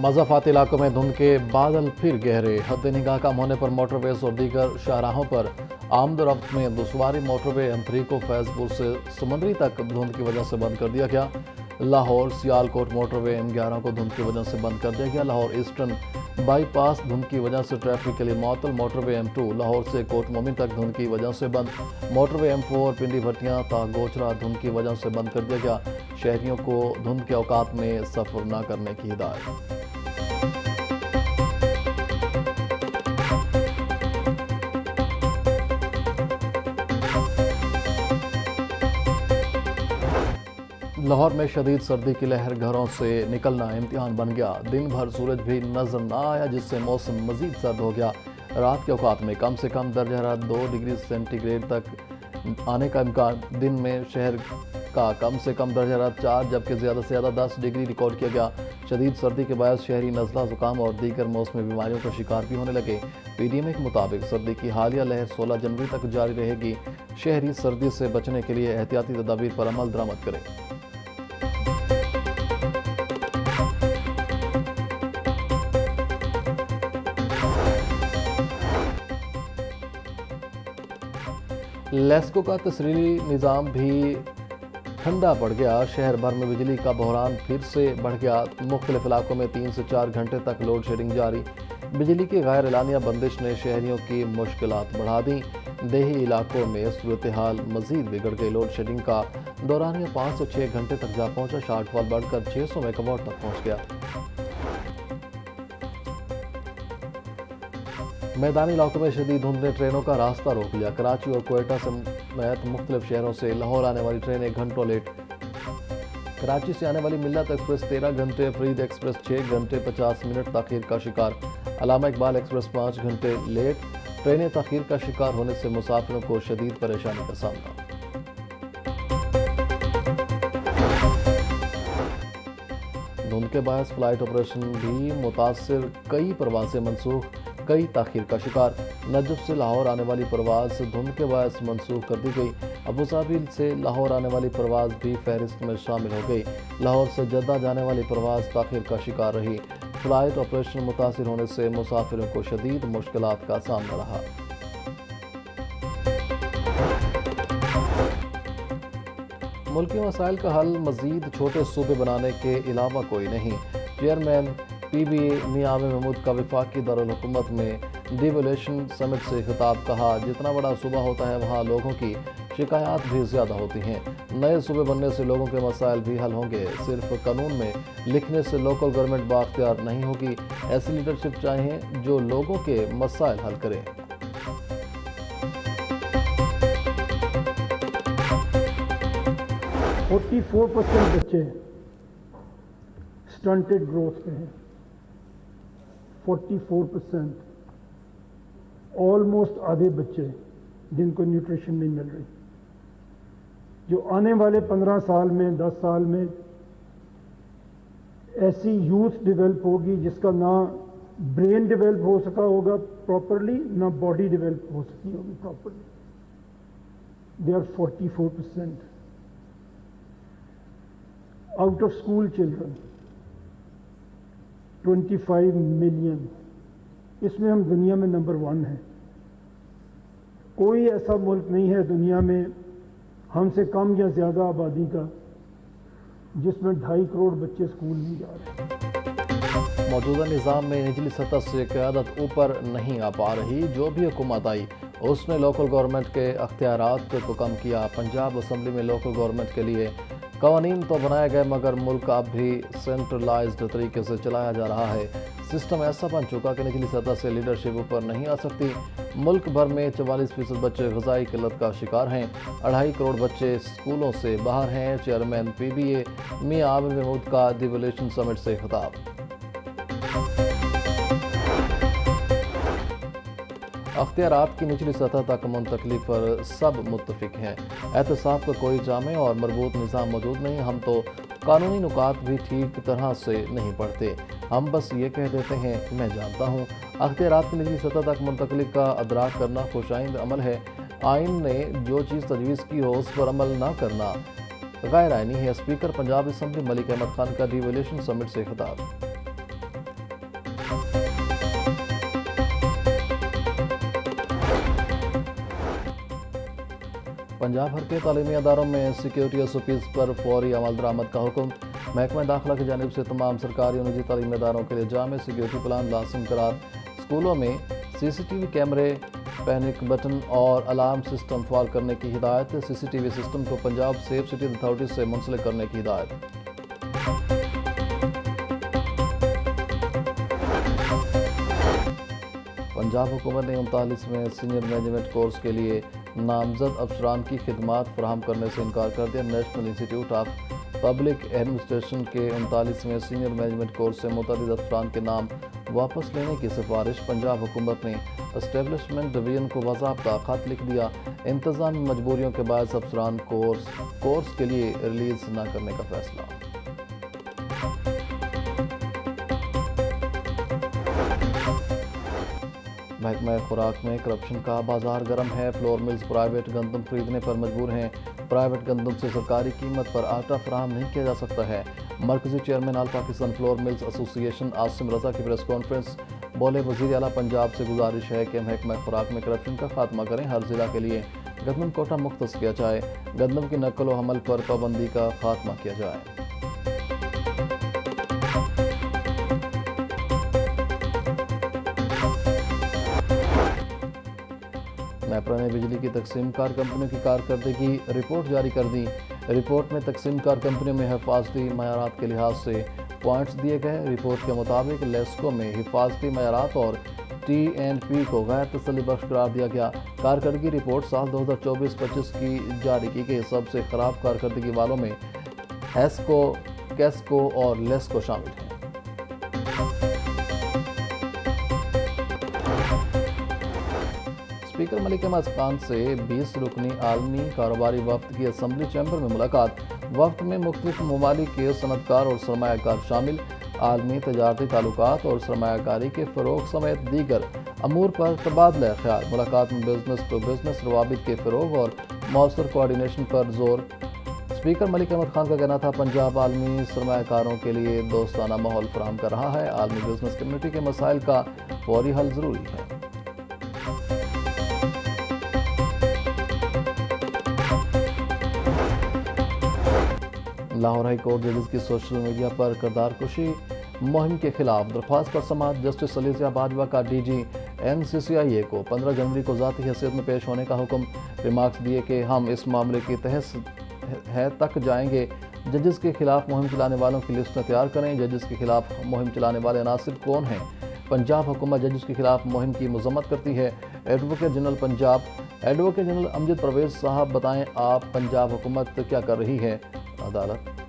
मज़ाफ़ाती इलाकों में धुंध के बादल फिर गहरे। हद निगाह कम होने पर मोटरवेज और दीगर शाहराहों पर आमद-ओ-रफ्त में दुश्वारी। मोटरवे M3 को फैज़पुर से समंदरी तक धुंध की वजह से बंद कर दिया गया। लाहौर सियालकोट मोटरवे M11 को धुंध की वजह से बंद कर दिया गया। लाहौर ईस्टर्न बाईपास धुंध की वजह से ट्रैफिक के लिए मुअत्तल। मोटरवे M2 लाहौर से कोट मोमिन तक धुंध की वजह से बंद। मोटरवे M4 पिंडी भट्टियां ता गोचरा धुंध की वजह से बंद कर दिया गया। शहरियों को धुंध के औकात में सफ़र न करने की हिदायत। लाहौर में शदीद सर्दी की लहर, घरों से निकलना इम्तिहान बन गया। दिन भर सूरज भी नजर न आया, जिससे मौसम मजीद सर्द हो गया। रात के औकात में कम से कम दर्जा हरारत 2 डिग्री सेंटीग्रेड तक आने का इम्कान। दिन में शहर का कम से कम दर्जा हरारत 4 जबकि ज़्यादा से ज़्यादा 10 डिग्री रिकॉर्ड किया गया। शदीद सर्दी के बायस शहरी नज़ला ज़ुकाम और दीगर मौसमी बीमारियों का शिकार भी होने लगे। PDMA के मुताबिक सर्दी की हालिया लहर 16 जनवरी तक जारी रहेगी। शहरी सर्दी से बचने के लिए एहतियाती तदाबीर पर अमल दरामद करें। लेस्को का तसरीली निज़ाम भी ठंडा पड़ गया। शहर भर में बिजली का बहरान फिर से बढ़ गया। मुख्तलिफ इलाकों में 3 से 4 घंटे तक लोड शेडिंग जारी। बिजली की गैर एलानिया बंदिश ने शहरियों की मुश्किलात बढ़ा दी। देही इलाकों में सूरत हाल मजीद बिगड़ गई। लोड शेडिंग का दौरानिया 5 से 6 घंटे तक जा पहुंचा। शॉर्टफॉल बढ़कर 600 मेगावाट तक पहुंच गया। मैदानी इलाकों में शदीद धुंध ने ट्रेनों का रास्ता रोक लिया। कराची और कोयटा समेत मुख्तलिफ शहरों से लाहौर आने वाली ट्रेनें घंटों लेट। कराची से आने वाली मिल्लत एक्सप्रेस 13 घंटे, फरीद एक्सप्रेस 6 घंटे 50 मिनट ताखीर का शिकार। अलामा इकबाल एक्सप्रेस 5 घंटे लेट। ट्रेनें ताखीर का शिकार होने से मुसाफिरों को शदीद परेशानी का सामना। धुंध के बायस फ्लाइट ऑपरेशन भी मुतासिर, कई परवाजें मनसूख, कई ताखीर का शिकार। नजफ से लाहौर आने वाली परवाज धुंध के बायस मनसूख कर दी गई। अबूधाबी से लाहौर आने वाली परवाज भी फहरिस्त में शामिल हो गई। लाहौर से जद्दा जाने वाली परवाज ताखीर का शिकार रही। फ्लाइट ऑपरेशन मुतासिर होने से मुसाफिरों को शदीद मुश्किलात का सामना रहा। मुल्की मसाइल का हल मजीद छोटे सूबे बनाने के अलावा कोई नहीं। चेयरमैन PBA मियां आमिर महमूद का वफाकी दारुल हुकूमत में डिवोल्यूशन समिट से खिताब। कहा, जितना बड़ा सूबा होता है वहाँ लोगों की शिकायत भी ज़्यादा होती हैं। नए सूबे बनने से लोगों के मसाइल भी हल होंगे। सिर्फ कानून में लिखने से लोकल गवर्नमेंट बाख्तियार नहीं होगी। ऐसी लीडरशिप चाहिए जो लोगों के मसाइल हल करे। 44% बच्चे स्टंटेड ग्रोथ पे हैं। 44%, ऑलमोस्ट आधे बच्चे जिनको न्यूट्रिशन नहीं मिल रही। जो आने वाले 15 साल में, 10 साल में ऐसी यूथ डेवलप होगी जिसका ना ब्रेन डेवलप हो सका होगा प्रॉपरली, ना बॉडी डेवलप हो सकी होगी properly. They are 44%। Out of school children 25 million, इसमें हम दुनिया में नंबर 1 हैं। कोई ऐसा मुल्क नहीं है दुनिया में हमसे कम या ज़्यादा आबादी का जिसमें 2.5 करोड़ बच्चे स्कूल नहीं जा रहे। मौजूदा निज़ाम में निचली सतह से क़यादत ऊपर नहीं आ पा रही। जो भी हुकूमत आई उसने लोकल गवर्नमेंट के अख्तियारात को कम किया। पंजाब असम्बली में लोकल गवर्नमेंट के लिए कवानीन तो बनाए गए, मगर मुल्क अब भी सेंट्रलाइज्ड तरीके से चलाया जा रहा है। सिस्टम ऐसा बन चुका कि निचली सतह से लीडरशिप ऊपर नहीं आ सकती। मुल्क भर में 44% बच्चे ग़िज़ाई किल्लत का शिकार हैं। 2.5 करोड़ बच्चे स्कूलों से बाहर हैं। चेयरमैन PBA मियां आमिर महमूद का डिवोल्यूशन समिट से खिताब। अख्तियारात की निचली सतह तक मुंतकली पर सब मुत्तफिक हैं। एहतसाब का कोई जामे और मरबूत निज़ाम मौजूद नहीं। हम तो कानूनी नुकात भी ठीक तरह से नहीं पढ़ते। हम बस ये कह देते हैं कि मैं जानता हूँ। अख्तियारात की निचली सतह तक मुंतकली का अदराक करना खुशाइंद अमल है। आइन ने जो चीज़ तजवीज़ की हो उस पर अमल न करना गैर आइनी है। स्पीकर पंजाब असम्बली मलिक अहमद खान का डिवोल्यूशन समिट से खिताब। पंजाब भर के तालीमी अदारों में सिक्योरिटी एसओपीज़ पर फौरी अमल दरामद का हुक्म। महकमा दाखिला की जानिब से तमाम सरकारी और निजी तालीमी अदारों के लिए जामे सिक्योरिटी प्लान लाजिम करार। स्कूलों में सीसीटीवी कैमरे, पैनिक बटन और अलार्म सिस्टम फाल करने की हिदायत। सीसीटीवी सिस्टम को पंजाब सेफ सिटीज अथॉरिटी से मुंसलिक करने की हिदायत। पंजाब हुकूमत ने 39वें सीनियर मैनेजमेंट कोर्स के लिए नामजद अफसरान की खिदमात फराहम करने से इनकार कर दिया। National institute of public administration के 39वें सीनियर मैनेजमेंट कोर्स से मुतअद्दिद अफसरान के नाम वापस लेने की सिफारिश। पंजाब हुकूमत ने एस्टेब्लिशमेंट डिवीजन को बाज़ाब्ता खत लिख दिया। इंतज़ामी मजबूरियों के बायस अफसरान कोर्स के लिए रिलीज़ न करने का फैसला। महकमा खुराक में करप्शन का बाजार गर्म है। फ्लोर मिल्स प्राइवेट गंदम खरीदने पर मजबूर हैं। प्राइवेट गंदम से सरकारी कीमत पर आटा फराहम नहीं किया जा सकता है। मरकजी chairman all Pakistan flour mills association Asim Raza की प्रेस कॉन्फ्रेंस। बोले, वज़ीर आला पंजाब से गुजारिश है कि महकमा खुराक में करप्शन का खात्मा करें। हर ज़िला के लिए गंदम कोटा मुख्तस किया जाए। गंदम की नकल व हमल पर पाबंदी का खात्मा किया जाए। नेपरा ने बिजली की तकसीम कार कंपनियों की कारकर्दगी रिपोर्ट जारी कर दी। रिपोर्ट में तकसीम कार कंपनियों में हिफाजती मयारात के लिहाज से पॉइंट्स दिए गए। रिपोर्ट के मुताबिक लेस्को में हिफाजती मयारात और TNP को गैर तसल्ली बख्श करार दिया गया। कारकर्दगी रिपोर्ट साल 2024-25 की जारी की गई। सबसे खराब कारकर्दगी वालों में हेस्को, कैस्को और लेस्को शामिल हैं। स्पीकर मलिक अहमद खान से 20 रुकनी आलमी कारोबारी वफ्द की असम्बली चैम्बर में मुलाकात। वफ्द में मुख्तलिफ ममालिक के सनतकार और सरमायाकार शामिल। आलमी तजारती ताल्लुकात और सरमायाकारी के फ़रोग समेत दीगर अमूर पर तबादला ख्याल। मुलाकात में बिजनेस टू बिजनेस रवाबित के फ़रोग और मौसर कोऑर्डिनेशन पर जोर। स्पीकर मलिक अहमद खान का कहना था, पंजाब आलमी सरमायाकारों के लिए दोस्ताना माहौल फराहम कर रहा है। आलमी बिजनेस कम्युनिटी के मसाइल का फौरी हल ज़रूरी है। लाहौर हाई कोर्ट जजेस की सोशल मीडिया पर किरदार कुशी मुहिम के खिलाफ दरख्वास्त पर समाअत। जस्टिस अलीज़िया बाजवा का DG NCCIA को 15 जनवरी को ज़ाती हैसियत में पेश होने का हुक्म। रिमार्क्स दिए कि हम इस मामले की तह तक जाएंगे। जजेस के खिलाफ मुहिम चलाने वालों की लिस्ट तैयार करें। जजेस के खिलाफ मुहिम चलाने वाले अनासिर कौन हैं? पंजाब हुकूमत जजेस के खिलाफ मुहिम की मजम्मत करती है। Advocate general Punjab advocate general Amjad Parvez साहब बताएं, आप पंजाब हुकूमत क्या कर रही है? अदालत